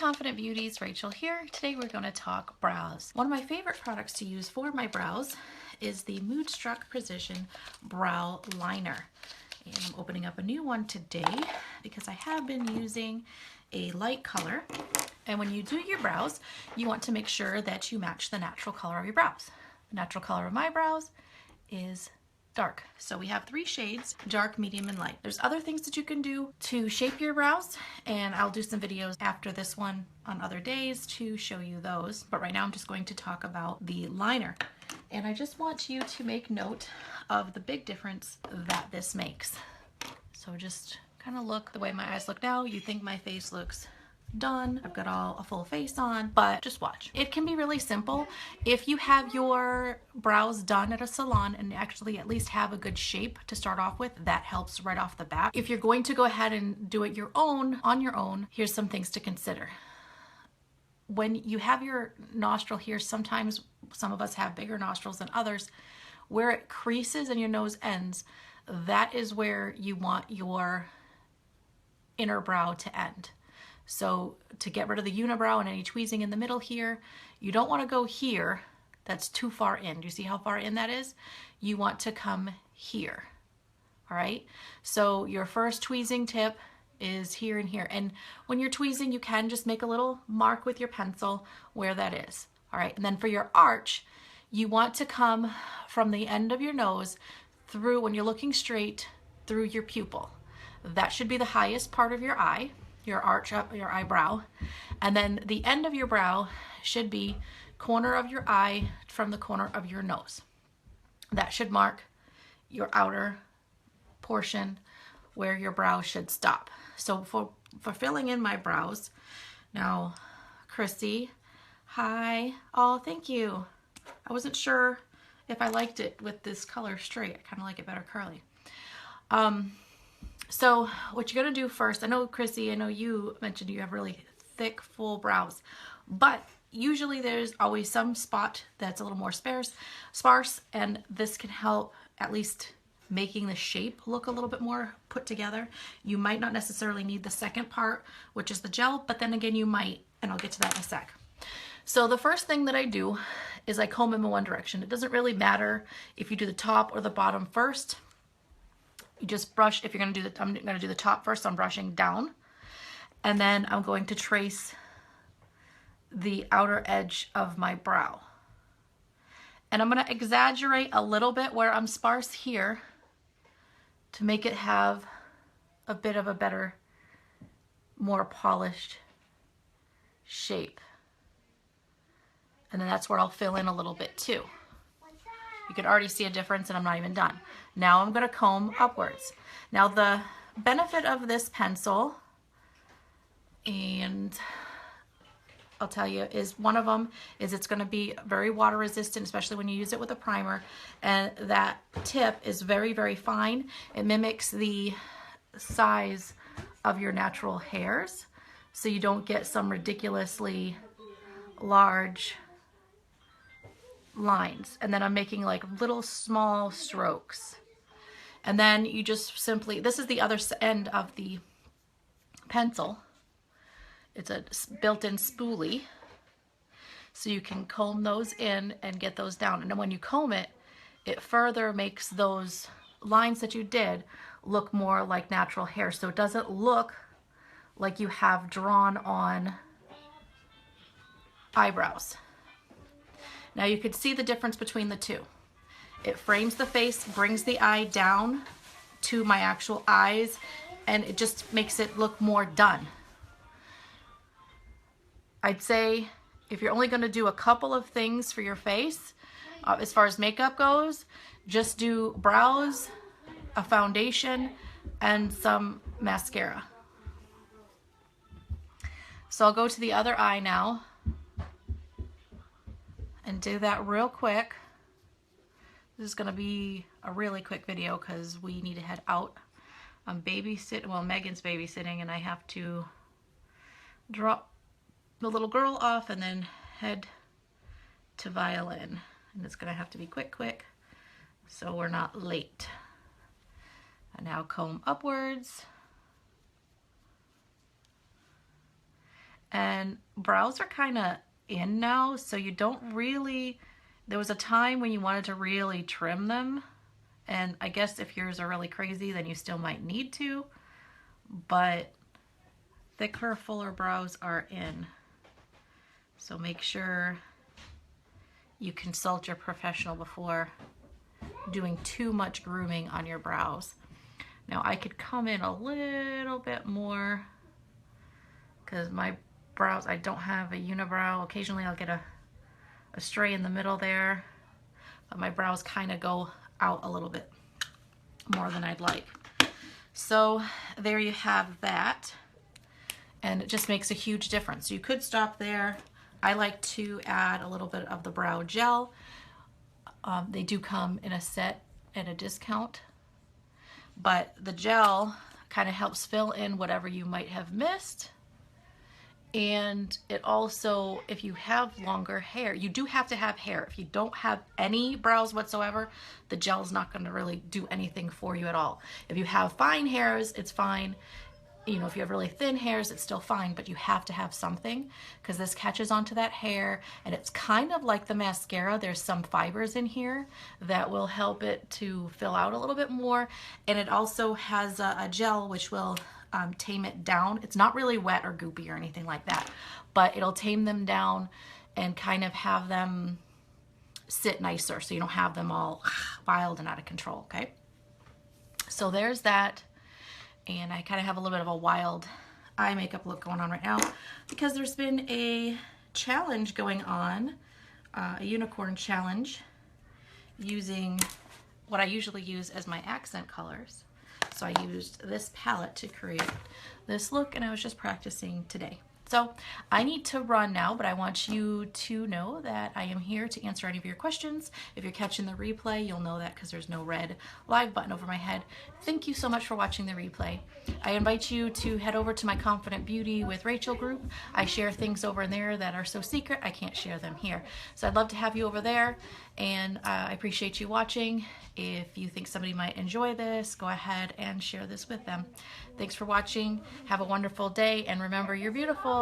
Confident Beauties, Rachel here. Today we're going to talk brows. One of my favorite products to use for my brows is the Moodstruck Precision Brow Liner. And I'm opening up a new one today because I have been using a light color. And when you do your brows, you want to make sure that you match the natural color of your brows. The natural color of my brows is dark. So we have 3 shades, dark, medium, and light. There's other things that you can do to shape your brows, and I'll do some videos after this one on other days to show you those. But right now I'm just going to talk about the liner. And I just want you to make note of the big difference that this makes. So just kind of look the way my eyes look now. You think my face looks done. I've got a full face on, but just watch. It can be really simple. If you have your brows done at a salon and actually at least have a good shape to start off with, that helps right off the bat. If you're going to go ahead and do it on your own, here's some things to consider. When you have your nostril here, sometimes some of us have bigger nostrils than others. Where it creases and your nose ends, that is where you want your inner brow to end. So to get rid of the unibrow and any tweezing in the middle here, you don't want to go here. That's too far in. Do you see how far in that is? You want to come here. All right. So your first tweezing tip is here and here. And when you're tweezing, you can just make a little mark with your pencil where that is. All right. And then for your arch, you want to come from the end of your nose through, when you're looking straight, through your pupil. That should be the highest part of your eye, your arch up your eyebrow, and then the end of your brow should be corner of your eye from the corner of your nose. That should mark your outer portion where your brow should stop. So for filling in my brows, now Chrissy, hi, oh thank you. I wasn't sure if I liked it with this color straight. I kind of like it better curly. So what you're going to do first, I know Chrissy, I know you mentioned you have really thick, full brows, but usually there's always some spot that's a little more sparse, and this can help at least making the shape look a little bit more put together. You might not necessarily need the second part, which is the gel, but then again you might, and I'll get to that in a sec. So the first thing that I do is I comb in one direction. It doesn't really matter if you do the top or the bottom first. You just brush, if you're going to do I'm going to do the top first, so I'm brushing down. And then I'm going to trace the outer edge of my brow. And I'm going to exaggerate a little bit where I'm sparse here to make it have a bit of a better, more polished shape. And then that's where I'll fill in a little bit too. You can already see a difference, and I'm not even done. Now I'm going to comb upwards. Now the benefit of this pencil, and I'll tell you, is one of them is it's going to be very water resistant, especially when you use it with a primer. And that tip is very, very fine. It mimics the size of your natural hairs, so you don't get some ridiculously large lines. And then I'm making like little small strokes. And then you just simply, this is the other end of the pencil. It's a built-in spoolie. So you can comb those in and get those down. And then when you comb it, it further makes those lines that you did look more like natural hair. So it doesn't look like you have drawn on eyebrows. Now you can see the difference between the two. It frames the face, brings the eye down to my actual eyes, and it just makes it look more done. I'd say if you're only going to do a couple of things for your face, as far as makeup goes, just do brows, a foundation, and some mascara. So I'll go to the other eye now and do that real quick. This is going to be a really quick video because we need to head out. I'm babysitting, well, Megan's babysitting, and I have to drop the little girl off and then head to violin. And it's going to have to be quick, so we're not late. I now comb upwards. And brows are kind of in now, so you don't really, there was a time when you wanted to really trim them. And I guess if yours are really crazy, then you still might need to. But thicker, fuller brows are in. So make sure you consult your professional before doing too much grooming on your brows. Now I could come in a little bit more because my brows, I don't have a unibrow. Occasionally I'll get a stray in the middle there, but my brows kind of go out a little bit more than I'd like. So there you have that, and it just makes a huge difference. You could stop there. I like to add a little bit of the brow gel. They do come in a set at a discount, but the gel kind of helps fill in whatever you might have missed. And it also, if you have longer hair, you do have to have hair. If you don't have any brows whatsoever, the gel is not going to really do anything for you at all. If you have fine hairs, it's fine. You know, if you have really thin hairs, it's still fine, but you have to have something because this catches onto that hair, and it's kind of like the mascara. There's some fibers in here that will help it to fill out a little bit more, and it also has a gel which will tame it down. It's not really wet or goopy or anything like that, but it'll tame them down and kind of have them sit nicer so you don't have them all wild and out of control, okay? So there's that. And I kind of have a little bit of a wild eye makeup look going on right now because there's been a challenge going on, a unicorn challenge, using what I usually use as my accent colors. So I used this palette to create this look, and I was just practicing today. So I need to run now, but I want you to know that I am here to answer any of your questions. If you're catching the replay, you'll know that because there's no red live button over my head. Thank you so much for watching the replay. I invite you to head over to my Confident Beauty with Rachel group. I share things over in there that are so secret I can't share them here. So I'd love to have you over there, and I appreciate you watching. If you think somebody might enjoy this, go ahead and share this with them. Thanks for watching. Have a wonderful day, and remember, you're beautiful.